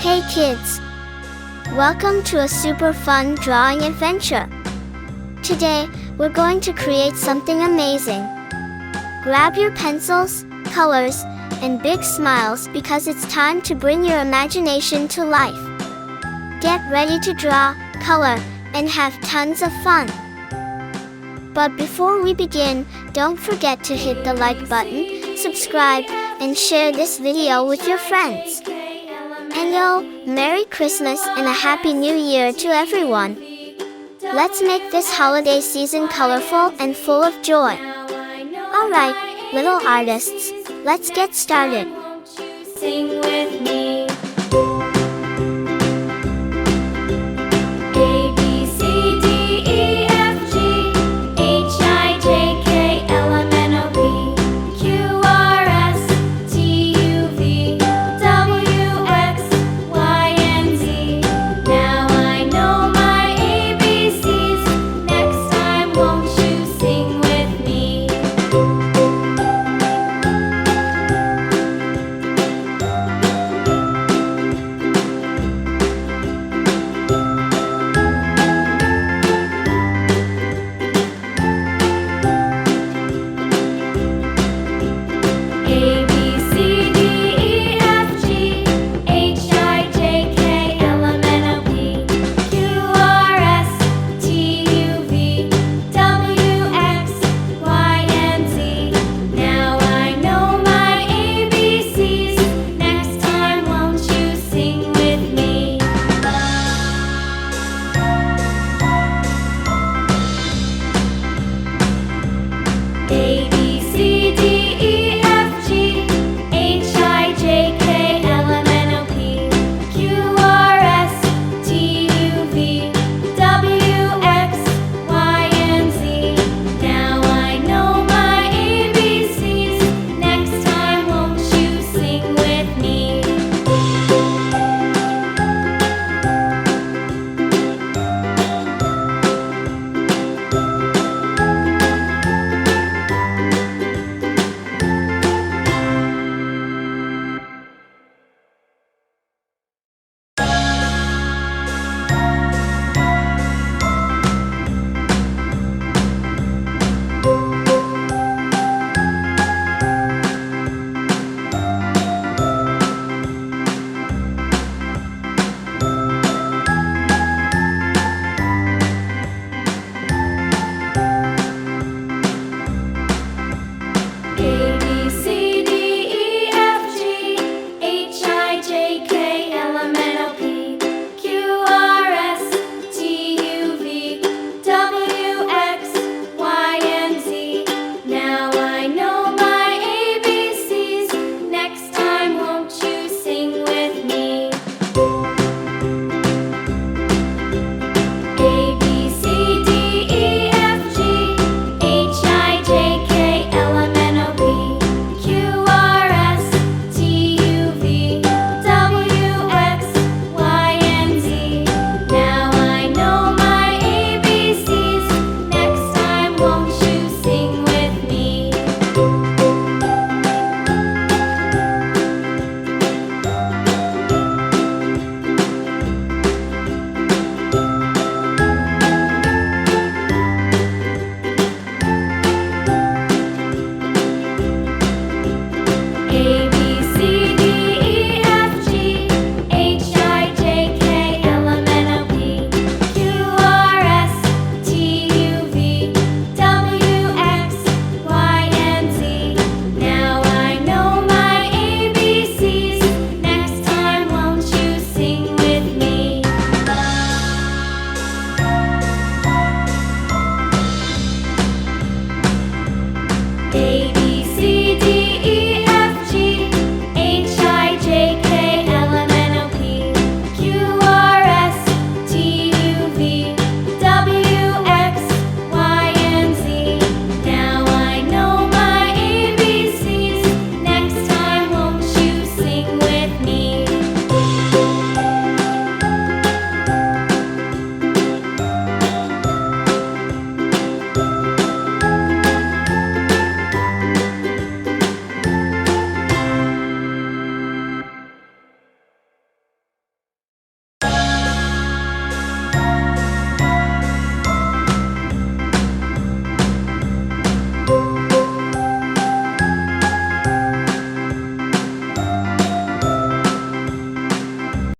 Hey kids! Welcome to a super fun drawing adventure. Today, we're going to create something amazing. Grab your pencils, colors, and big smiles because it's time to bring your imagination to life. Get ready to draw, color, and have tons of fun. But before we begin, don't forget to hit the like button, subscribe, and share this video with your friends. And Merry Christmas and a Happy New Year to everyone. Let's make this holiday season colorful and full of joy. Alright, little artists, let's get started. Sing with me.